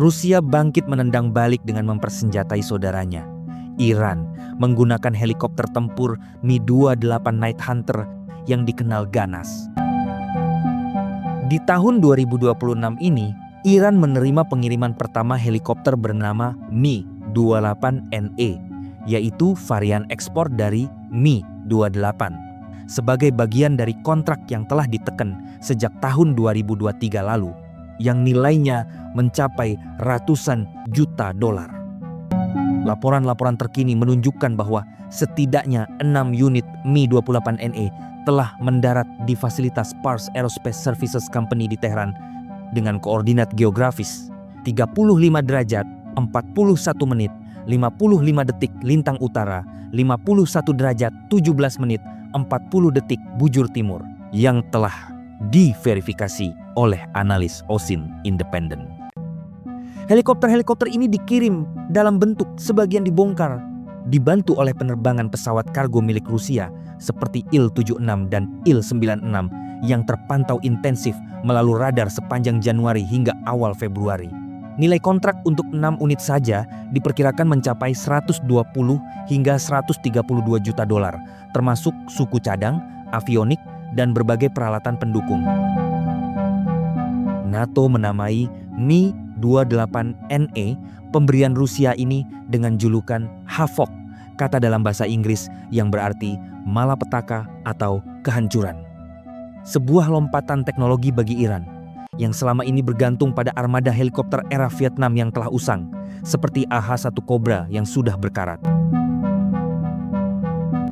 Rusia bangkit menendang balik dengan mempersenjatai saudaranya. Iran menggunakan helikopter tempur Mi-28 Night Hunter yang dikenal ganas. Di tahun 2026 ini, Iran menerima pengiriman pertama helikopter bernama Mi-28NE, yaitu varian ekspor dari Mi-28, sebagai bagian dari kontrak yang telah diteken sejak tahun 2023 lalu, yang nilainya mencapai ratusan juta dolar. Laporan-laporan terkini menunjukkan bahwa setidaknya 6 unit Mi-28NE telah mendarat di fasilitas Pars Aerospace Services Company di Teheran dengan koordinat geografis 35 derajat 41 menit 55 detik lintang utara, 51 derajat 17 menit 40 detik bujur timur, yang telah diverifikasi oleh analis OSIN independen. Helikopter-helikopter ini dikirim dalam bentuk sebagian dibongkar, dibantu oleh penerbangan pesawat kargo milik Rusia seperti Il-76 dan Il-96 yang terpantau intensif melalui radar sepanjang Januari hingga awal Februari. Nilai kontrak untuk 6 unit saja diperkirakan mencapai 120 hingga 132 juta dolar, termasuk suku cadang, avionik, dan berbagai peralatan pendukung. NATO menamai Mi-28NE pemberian Rusia ini dengan julukan Havok, kata dalam bahasa Inggris yang berarti malapetaka atau kehancuran. Sebuah lompatan teknologi bagi Iran yang selama ini bergantung pada armada helikopter era Vietnam yang telah usang, seperti AH-1 Cobra yang sudah berkarat.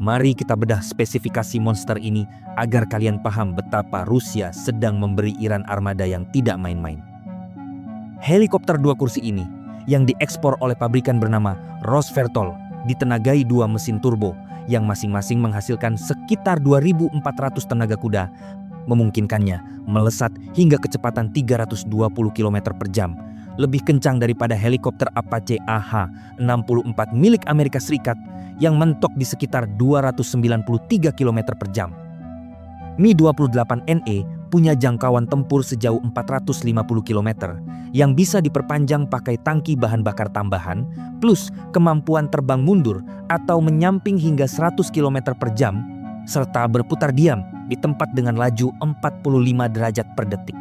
Mari kita bedah spesifikasi monster ini agar kalian paham betapa Rusia sedang memberi Iran armada yang tidak main-main. Helikopter 2 kursi ini yang diekspor oleh pabrikan bernama Rosvertol ditenagai 2 mesin turbo yang masing-masing menghasilkan sekitar 2.400 tenaga kuda, memungkinkannya melesat hingga kecepatan 320 km per jam, lebih kencang daripada helikopter Apache AH-64 milik Amerika Serikat yang mentok di sekitar 293 km per jam. Mi-28NE punya jangkauan tempur sejauh 450 km yang bisa diperpanjang pakai tangki bahan bakar tambahan plus kemampuan terbang mundur atau menyamping hingga 100 km per jam serta berputar diam di tempat dengan laju 45 derajat per detik.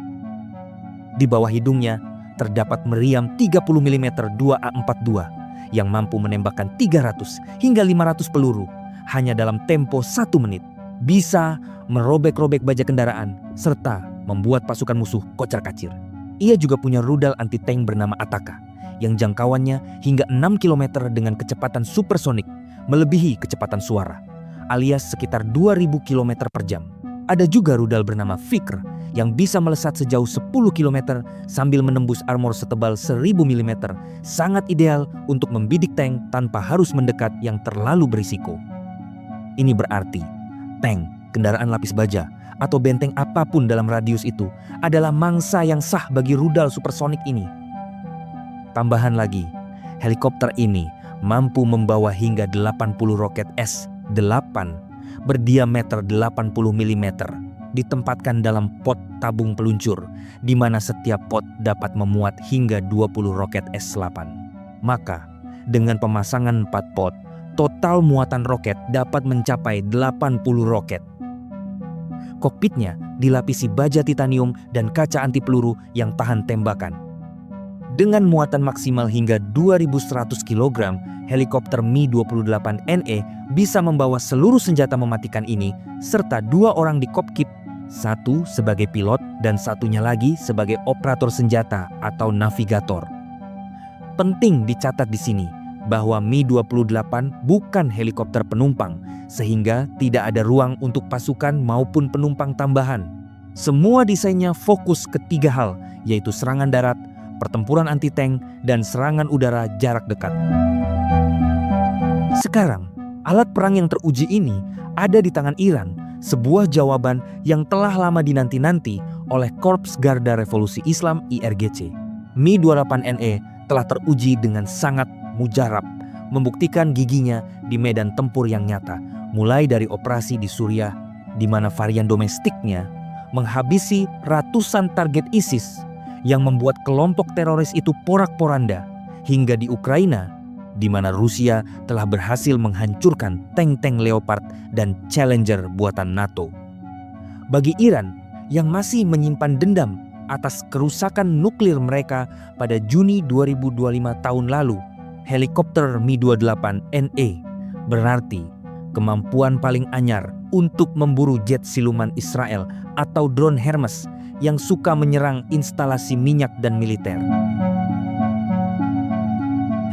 Di bawah hidungnya terdapat meriam 30 mm 2A42 yang mampu menembakkan 300 hingga 500 peluru hanya dalam tempo 1 menit. Bisa merobek-robek baja kendaraan serta membuat pasukan musuh kocar-kacir. Ia juga punya rudal anti-tank bernama Ataka yang jangkauannya hingga 6 km dengan kecepatan supersonik melebihi kecepatan suara, alias sekitar 2000 km per jam. Ada juga rudal bernama Fikr yang bisa melesat sejauh 10 km sambil menembus armor setebal 1000 mm, sangat ideal untuk membidik tank tanpa harus mendekat yang terlalu berisiko. Ini berarti tank, kendaraan lapis baja, atau benteng apapun dalam radius itu adalah mangsa yang sah bagi rudal supersonik ini. Tambahan lagi, helikopter ini mampu membawa hingga 80 roket S-8 berdiameter 80 mm ditempatkan dalam pot tabung peluncur, di mana setiap pot dapat memuat hingga 20 roket S-8. Maka, dengan pemasangan 4 pot, total muatan roket dapat mencapai 80 roket. Kokpitnya dilapisi baja titanium dan kaca anti peluru yang tahan tembakan. Dengan muatan maksimal hingga 2.100 kg, helikopter Mi-28NE bisa membawa seluruh senjata mematikan ini serta 2 orang di kokpit, 1 sebagai pilot dan satunya lagi sebagai operator senjata atau navigator. Penting dicatat di sini bahwa Mi-28 bukan helikopter penumpang, sehingga tidak ada ruang untuk pasukan maupun penumpang tambahan. Semua desainnya fokus ke 3 hal, yaitu serangan darat, pertempuran anti-tank, dan serangan udara jarak dekat. Sekarang, alat perang yang teruji ini ada di tangan Iran, sebuah jawaban yang telah lama dinanti-nanti oleh Korps Garda Revolusi Islam IRGC. Mi-28NE telah teruji dengan sangat mujarab, membuktikan giginya di medan tempur yang nyata, mulai dari operasi di Suriah, di mana varian domestiknya menghabisi ratusan target ISIS, yang membuat kelompok teroris itu porak-poranda hingga di Ukraina, di mana Rusia telah berhasil menghancurkan tank-tank Leopard dan Challenger buatan NATO. Bagi Iran yang masih menyimpan dendam atas kerusakan nuklir mereka pada Juni 2025 tahun lalu, helikopter Mi-28NE berarti kemampuan paling anyar untuk memburu jet siluman Israel atau drone Hermes yang suka menyerang instalasi minyak dan militer.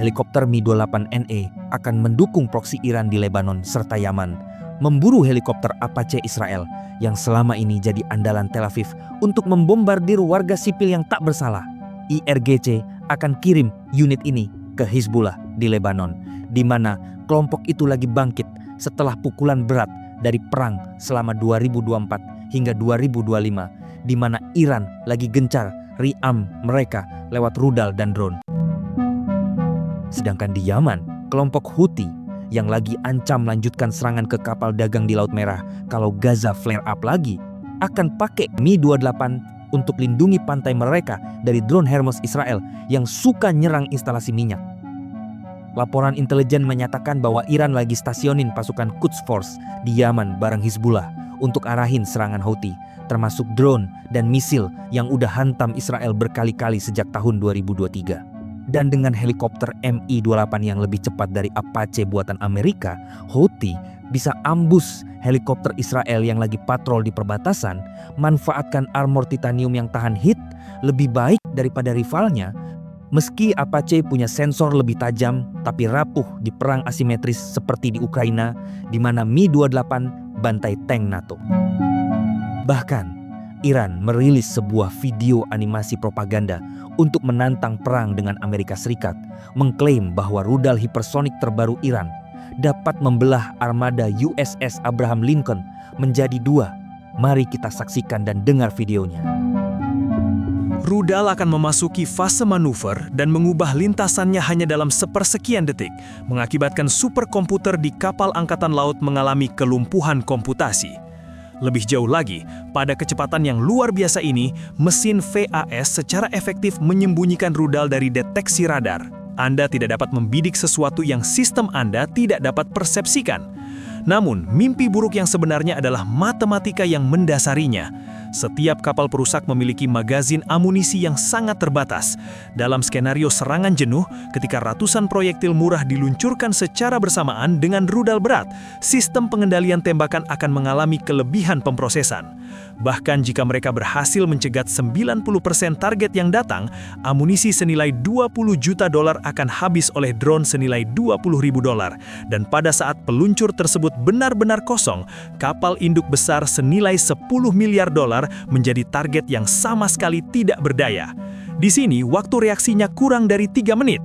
Helikopter Mi-28NE akan mendukung proksi Iran di Lebanon serta Yaman, memburu helikopter Apache Israel yang selama ini jadi andalan Tel Aviv untuk membombardir warga sipil yang tak bersalah. IRGC akan kirim unit ini ke Hizbullah di Lebanon, di mana kelompok itu lagi bangkit setelah pukulan berat dari perang selama 2024 hingga 2025, di mana Iran lagi gencar riam mereka lewat rudal dan drone. Sedangkan di Yaman, kelompok Houthi yang lagi ancam melanjutkan serangan ke kapal dagang di Laut Merah kalau Gaza flare up lagi, akan pakai Mi-28 untuk lindungi pantai mereka dari drone Hermes Israel yang suka nyerang instalasi minyak. Laporan intelijen menyatakan bahwa Iran lagi stasionin pasukan Quds Force di Yaman bareng Hizbullah untuk arahin serangan Houthi, termasuk drone dan misil yang udah hantam Israel berkali-kali sejak tahun 2023. Dan dengan helikopter Mi-28 yang lebih cepat dari Apache buatan Amerika, Houthi bisa ambus helikopter Israel yang lagi patrol di perbatasan, manfaatkan armor titanium yang tahan hit lebih baik daripada rivalnya. Meski Apache punya sensor lebih tajam, tapi rapuh di perang asimetris seperti di Ukraina, di mana Mi-28 bantai tank NATO. Bahkan, Iran merilis sebuah video animasi propaganda untuk menantang perang dengan Amerika Serikat, mengklaim bahwa rudal hipersonik terbaru Iran dapat membelah armada USS Abraham Lincoln menjadi dua. Mari kita saksikan dan dengar videonya. Rudal akan memasuki fase manuver dan mengubah lintasannya hanya dalam sepersekian detik, mengakibatkan superkomputer di kapal angkatan laut mengalami kelumpuhan komputasi. Lebih jauh lagi, pada kecepatan yang luar biasa ini, mesin VAS secara efektif menyembunyikan rudal dari deteksi radar. Anda tidak dapat membidik sesuatu yang sistem Anda tidak dapat persepsikan. Namun, mimpi buruk yang sebenarnya adalah matematika yang mendasarinya. Setiap kapal perusak memiliki magazin amunisi yang sangat terbatas. Dalam skenario serangan jenuh, ketika ratusan proyektil murah diluncurkan secara bersamaan dengan rudal berat, sistem pengendalian tembakan akan mengalami kelebihan pemrosesan. Bahkan jika mereka berhasil mencegat 90% target yang datang, amunisi senilai $20 juta akan habis oleh drone senilai $20.000. Dan pada saat peluncur tersebut benar-benar kosong, kapal induk besar senilai $10 miliar menjadi target yang sama sekali tidak berdaya. Di sini, waktu reaksinya kurang dari 3 menit.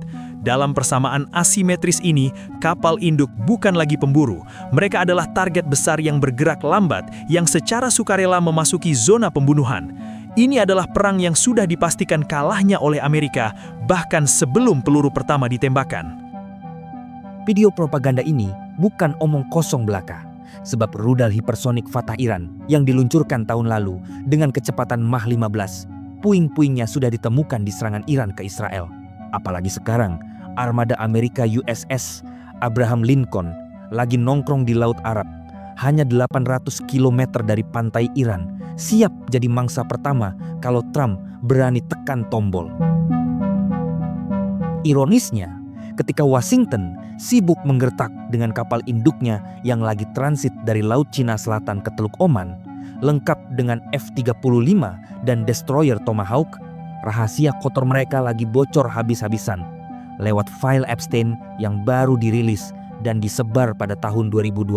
Dalam persamaan asimetris ini, kapal induk bukan lagi pemburu. Mereka adalah target besar yang bergerak lambat, yang secara sukarela memasuki zona pembunuhan. Ini adalah perang yang sudah dipastikan kalahnya oleh Amerika, bahkan sebelum peluru pertama ditembakkan. Video propaganda ini bukan omong kosong belaka. Sebab rudal hipersonik Fatah Iran yang diluncurkan tahun lalu dengan kecepatan Mach 15, puing-puingnya sudah ditemukan di serangan Iran ke Israel. Apalagi sekarang, armada Amerika USS Abraham Lincoln lagi nongkrong di Laut Arab, hanya 800 km dari pantai Iran, siap jadi mangsa pertama kalau Trump berani tekan tombol. Ironisnya, ketika Washington sibuk menggertak dengan kapal induknya yang lagi transit dari Laut Cina Selatan ke Teluk Oman, lengkap dengan F-35 dan destroyer Tomahawk, rahasia kotor mereka lagi bocor habis-habisan lewat file Epstein yang baru dirilis dan disebar pada tahun 2026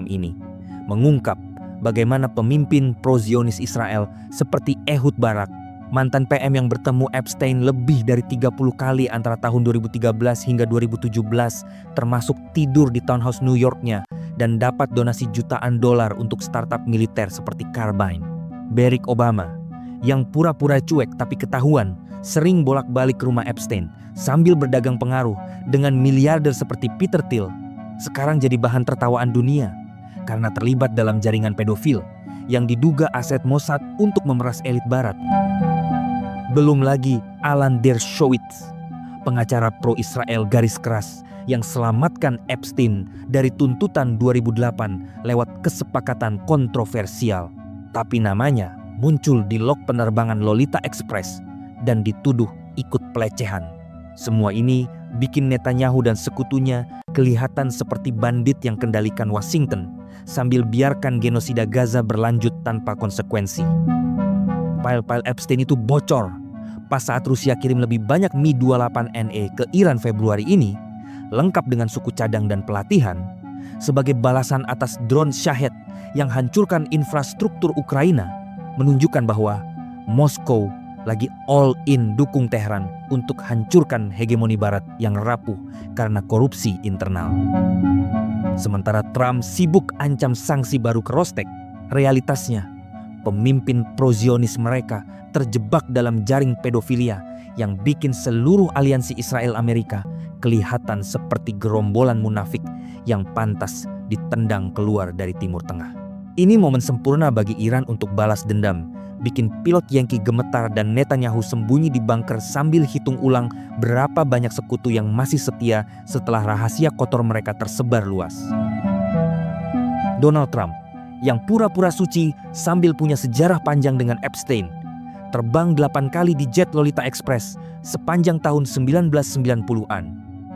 ini, mengungkap bagaimana pemimpin pro-Zionis Israel seperti Ehud Barak, mantan PM yang bertemu Epstein lebih dari 30 kali antara tahun 2013 hingga 2017, termasuk tidur di townhouse New Yorknya dan dapat donasi jutaan dolar untuk startup militer seperti Carbine. Barack Obama, yang pura-pura cuek tapi ketahuan, sering bolak-balik ke rumah Epstein sambil berdagang pengaruh dengan miliarder seperti Peter Thiel, sekarang jadi bahan tertawaan dunia karena terlibat dalam jaringan pedofil yang diduga aset Mossad untuk memeras elit barat. Belum lagi Alan Dershowitz, pengacara pro-Israel garis keras yang selamatkan Epstein dari tuntutan 2008 lewat kesepakatan kontroversial. Tapi namanya muncul di log penerbangan Lolita Express dan dituduh ikut pelecehan. Semua ini bikin Netanyahu dan sekutunya kelihatan seperti bandit yang kendalikan Washington sambil biarkan genosida Gaza berlanjut tanpa konsekuensi. File-file Epstein itu bocor pas saat Rusia kirim lebih banyak Mi-28NE ke Iran Februari ini, lengkap dengan suku cadang dan pelatihan, sebagai balasan atas drone Shahed yang hancurkan infrastruktur Ukraina, menunjukkan bahwa Moskow lagi all in dukung Teheran untuk hancurkan hegemoni Barat yang rapuh karena korupsi internal. Sementara Trump sibuk ancam sanksi baru ke Rostek, realitasnya pemimpin pro-Zionis mereka terjebak dalam jaring pedofilia yang bikin seluruh aliansi Israel-Amerika kelihatan seperti gerombolan munafik yang pantas ditendang keluar dari Timur Tengah. Ini momen sempurna bagi Iran untuk balas dendam, bikin pilot Yankee gemetar dan Netanyahu sembunyi di bunker sambil hitung ulang berapa banyak sekutu yang masih setia setelah rahasia kotor mereka tersebar luas. Donald Trump yang pura-pura suci sambil punya sejarah panjang dengan Epstein, terbang 8 kali di jet Lolita Express sepanjang tahun 1990-an,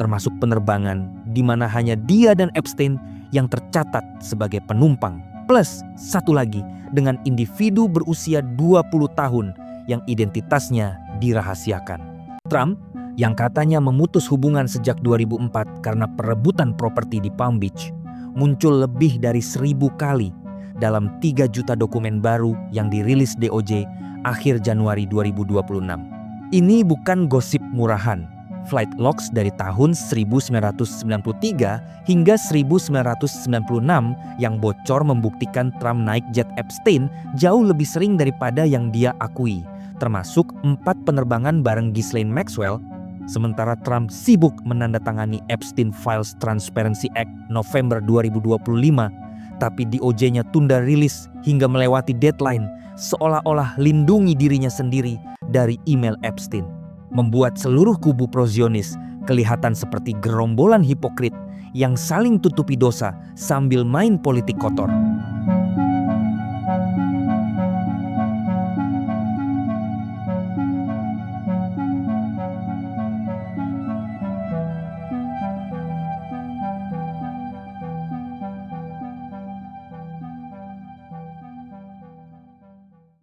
termasuk penerbangan di mana hanya dia dan Epstein yang tercatat sebagai penumpang, plus satu lagi dengan individu berusia 20 tahun yang identitasnya dirahasiakan. Trump yang katanya memutus hubungan sejak 2004 karena perebutan properti di Palm Beach, muncul lebih dari 1000 kali dalam 3 juta dokumen baru yang dirilis DOJ akhir Januari 2026. Ini bukan gosip murahan. Flight logs dari tahun 1993 hingga 1996 yang bocor membuktikan Trump naik jet Epstein jauh lebih sering daripada yang dia akui, termasuk 4 penerbangan bareng Ghislaine Maxwell, sementara Trump sibuk menandatangani Epstein Files Transparency Act November 2025, tapi DOJ-nya tunda rilis hingga melewati deadline, seolah-olah lindungi dirinya sendiri dari email Epstein, membuat seluruh kubu pro-Zionis kelihatan seperti gerombolan hipokrit yang saling tutupi dosa sambil main politik kotor.